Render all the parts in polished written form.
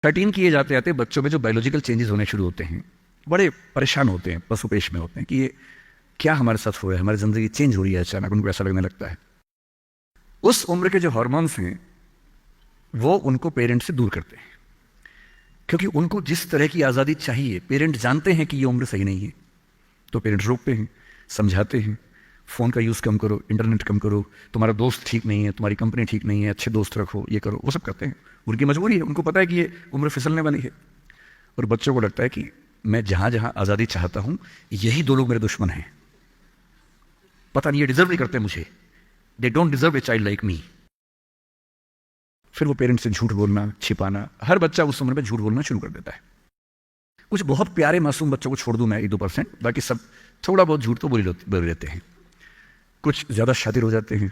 13 किए जाते जाते बच्चों में जो बायोलॉजिकल चेंजेस होने शुरू होते हैं, बड़े परेशान होते हैं, पशुपेश में होते हैं कि ये क्या हमारे साथ हो रहा है, हमारी ज़िंदगी चेंज हो रही है अचानक, उनको ऐसा लगने लगता है। उस उम्र के जो हार्मोन्स हैं वो उनको पेरेंट से दूर करते हैं, क्योंकि उनको जिस तरह की आज़ादी चाहिए, पेरेंट जानते हैं कि ये उम्र सही नहीं है, तो पेरेंट रोकते हैं, समझाते हैं, फ़ोन का यूज़ कम करो, इंटरनेट कम करो, तुम्हारा दोस्त ठीक नहीं है, तुम्हारी कंपनी ठीक नहीं है, अच्छे दोस्त रखो, ये करो, वो सब करते हैं। उनकी मजबूरी है, उनको पता है कि ये उम्र फिसलने वाली है। और बच्चों को लगता है कि मैं जहाँ जहाँ आज़ादी चाहता हूँ यही दो लोग मेरे दुश्मन हैं, पता नहीं ये डिजर्व नहीं करते मुझे, they don't deserve a child like me. फिर वो पेरेंट्स से झूठ बोलना, छिपाना, हर बच्चा उस उम्र में झूठ बोलना शुरू कर देता है। कुछ बहुत प्यारे मासूम बच्चों को छोड़ दूं मैं 1-2%, बाकी सब थोड़ा बहुत झूठ तो बोल लेते हैं। कुछ ज़्यादा शातिर हो जाते हैं,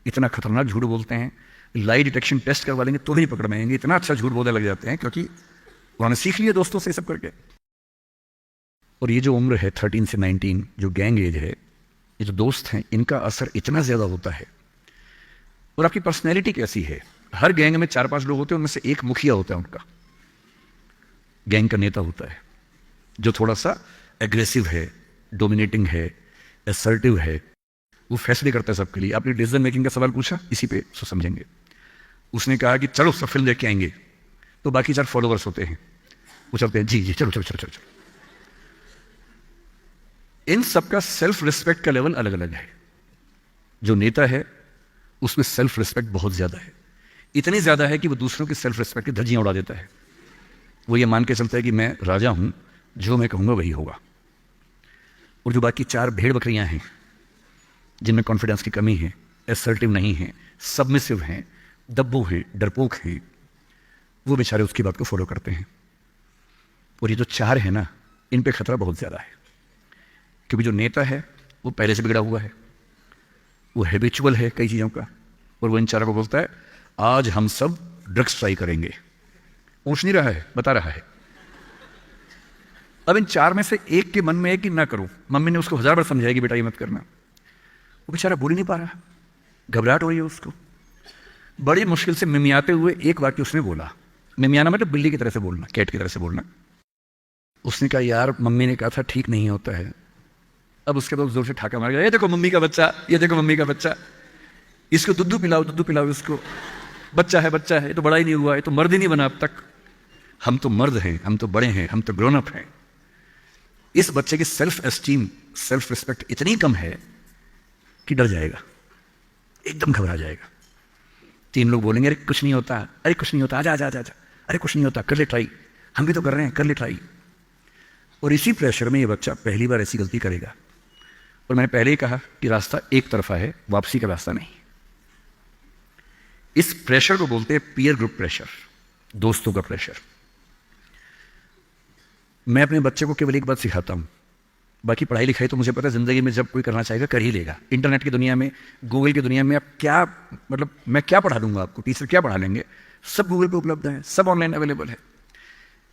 इतना खतरनाक झूठ बोलते हैं, लाई डिटेक्शन टेस्ट करवा लेंगे तो नहीं पकड़ में आएंगे, इतना अच्छा झूठ बोलने लग जाते हैं, क्योंकि उन्होंने सीख लिया दोस्तों से सब करके। और ये जो उम्र है 13 से 19, जो गैंग एज है, ये जो दोस्त हैं, इनका असर इतना ज़्यादा होता है। और आपकी पर्सनैलिटी कैसी है, हर गैंग में 4-5 लोग होते हैं, उनमें से एक मुखिया होता है, उनका गैंग का नेता होता है, जो थोड़ा सा एग्रेसिव है, डोमिनेटिंग है, असर्टिव है, वो फैसले करता है सबके लिए। आपने डिसीजन मेकिंग का सवाल पूछा, इसी पे सो समझेंगे। उसने कहा कि चलो सब फिल्म देख के आएंगे, तो बाकी 4 फॉलोवर्स होते हैं, वो चलते हैं, जी जी चलो चलो चलो चलो चलो। इन सबका सेल्फ रिस्पेक्ट का लेवल अलग अलग है। जो नेता है उसमें सेल्फ रिस्पेक्ट बहुत ज़्यादा है, इतनी ज़्यादा है कि वो दूसरों की सेल्फ रिस्पेक्ट की धज्जियां उड़ा देता है। वो ये मान के चलता है कि मैं राजा हूं, जो मैं कहूंगा वही होगा। और जो बाकी 4 भेड़ बकरियां हैं, जिनमें कॉन्फिडेंस की कमी है, असर्टिव नहीं है, सबमिसिव हैं, दब्बू हैं, डरपोक हैं, वो बेचारे उसकी बात को फॉलो करते हैं। और ये जो 4 है ना, इन पे खतरा बहुत ज़्यादा है, क्योंकि जो नेता है वो पहले से बिगड़ा हुआ है, वो हैबिचुअल है कई चीज़ों का, और वो इन 4 को बोलता है आज हम सब ड्रग्स ट्राई करेंगे। पूछ नहीं रहा है, बता रहा है। अब इन 4 में से एक के मन में है कि ना करो, मम्मी ने उसको 1000 बार समझाएगी बेटा ये मत करना, वो बेचारा बोल ही नहीं पा रहा, घबराहट हो रही है उसको। बड़ी मुश्किल से मिमियाते हुए एक वाक्य उसने बोला, मिमियाना मतलब बिल्ली की तरह से बोलना, कैट की तरह से बोलना। उसने कहा यार मम्मी ने कहा था ठीक नहीं होता है। अब उसके बाद जोर से ठाका मार गया, ये देखो मम्मी का बच्चा, ये देखो मम्मी का बच्चा, इसको दूध पिलाओ इसको, बच्चा है, ये तो बड़ा ही नहीं हुआ, ये तो मर्द ही नहीं बना अब तक। हम तो मर्द हैं, हम तो बड़े हैं, हम तो ग्रोन अप हैं। इस बच्चे की सेल्फ एस्टीम, सेल्फ रिस्पेक्ट इतनी कम है कि डर जाएगा, एकदम घबरा जाएगा। 3 लोग बोलेंगे अरे कुछ नहीं होता, अरे कुछ नहीं होता, आजा आजा आजा, अरे कुछ नहीं होता, कर ले ट्राई, हम भी तो कर रहे हैं, कर ले ट्राई। और इसी प्रेशर में ये बच्चा पहली बार ऐसी गलती करेगा। और मैंने पहले ही कहा कि रास्ता एक तरफा है, वापसी का रास्ता नहीं। इस प्रेशर को बोलते हैं पीयर ग्रुप प्रेशर, दोस्तों का प्रेशर। मैं अपने बच्चे को केवल एक बात सिखाता हूं, बाकी पढ़ाई लिखाई तो मुझे पता है जिंदगी में जब कोई करना चाहेगा कर ही लेगा। इंटरनेट की दुनिया में, गूगल की दुनिया में आप क्या, मतलब मैं क्या पढ़ा दूंगा आपको, टीचर क्या पढ़ा लेंगे, सब गूगल पे उपलब्ध है, सब ऑनलाइन अवेलेबल है।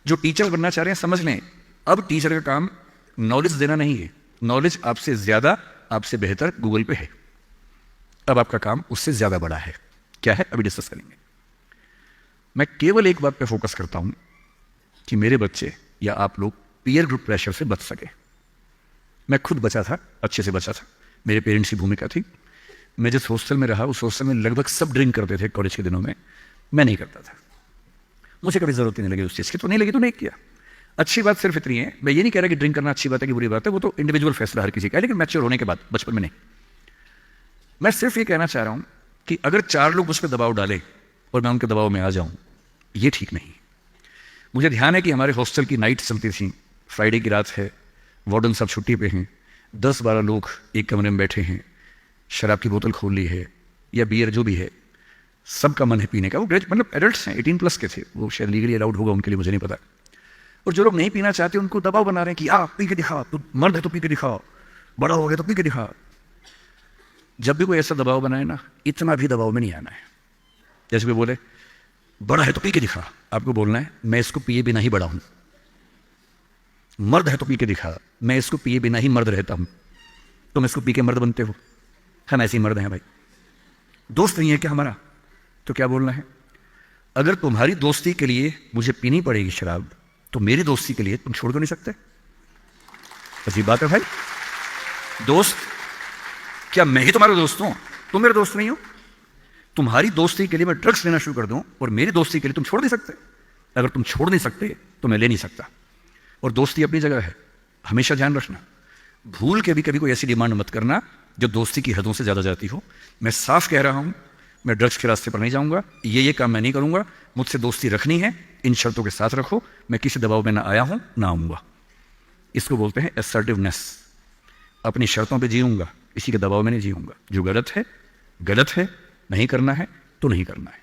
जो टीचर बनना चाह रहे हैं समझ लें, अब टीचर का काम नॉलेज देना नहीं है, नॉलेज आपसे ज्यादा, आपसे बेहतर गूगल पे है। अब आपका काम उससे ज्यादा बड़ा है, क्या है अभी डिस्कस करेंगे। मैं केवल एक बात पे फोकस करता हूं कि मेरे बच्चे या आप लोग पीयर ग्रुप प्रेशर से बच सके। मैं खुद बचा था, अच्छे से बचा था, मेरे पेरेंट्स की भूमिका थी। मैं जिस हॉस्टल में रहा उस हॉस्टल में लगभग सब ड्रिंक करते थे कॉलेज के दिनों में, मैं नहीं करता था, मुझे कभी जरूरत नहीं लगी उस चीज़ की, तो नहीं लगी तो नहीं किया। अच्छी बात सिर्फ इतनी है, मैं ये नहीं कह रहा कि ड्रिंक करना अच्छी बात है कि बुरी बात है, वो तो इंडिविजुअल फैसला हर किसी का है, लेकिन मैच्योर होने के बाद, बचपन में नहीं। मैं सिर्फ ये कहना चाह रहा हूं कि अगर 4 लोग मुझ पर दबाव डालें और मैं उनके दबाव में आ जाऊं, ये ठीक नहीं। मुझे ध्यान है कि हमारे हॉस्टल की नाइट चलती थी, फ्राइडे की रात है, वार्डन सब छुट्टी पे हैं, 10-12 लोग एक कमरे में बैठे हैं, शराब की बोतल खोल ली है या बियर जो भी है, सबका मन है पीने का। वो मतलब एडल्ट्स हैं, 18+ के थे, वो शायद लीगली अलाउड होगा उनके लिए, मुझे नहीं पता। और जो लोग नहीं पीना चाहते उनको दबाव बना रहे हैं कि पी के दिखाओ, तू मर्द है तो पी के दिखाओ, बड़ा हो गया तो पी के दिखाओ। जब भी कोई ऐसा दबाव बनाए ना, इतना भी दबाव में नहीं आना है। जैसे कोई बोले बड़ा है तो पी के दिखा, आपको बोलना है मैं इसको पिए बिना ही बड़ा हूं। मर्द है तो पी के दिखा, मैं इसको पिए बिना ही मर्द रहता हूं, तुम इसको पी के मर्द बनते हो, हम ऐसे ही मर्द हैं भाई। दोस्त नहीं है क्या हमारा, तो क्या बोलना है, अगर तुम्हारी दोस्ती के लिए मुझे पीनी पड़ेगी शराब, तो मेरी दोस्ती के लिए तुम छोड़ क्यों नहीं सकते? अजीब बात है भाई। दोस्त, क्या मैं ही तुम्हारा दोस्त हूं? तुम मेरे दोस्त नहीं हो? तुम्हारी दोस्ती के लिए मैं ड्रग्स लेना शुरू कर दूं और मेरी दोस्ती के लिए तुम छोड़ नहीं सकते? अगर तुम छोड़ नहीं सकते तो मैं ले नहीं सकता। और दोस्ती अपनी जगह है, हमेशा ध्यान रखना। भूल के भी कभी कोई ऐसी डिमांड मत करना जो दोस्ती की हदों से ज़्यादा जाती हो। मैं साफ कह रहा हूं, मैं ड्रग्स के रास्ते पर नहीं जाऊंगा, ये काम मैं नहीं करूंगा। मुझसे दोस्ती रखनी है, इन शर्तों के साथ रखो। मैं किसी दबाव में ना आया हूं ना आऊंगा। इसको बोलते हैं असर्टिवनेस। अपनी शर्तों पे जीऊंगा, किसी के दबाव में नहीं जीऊंगा। जो गलत है, नहीं करना है तो नहीं करना है।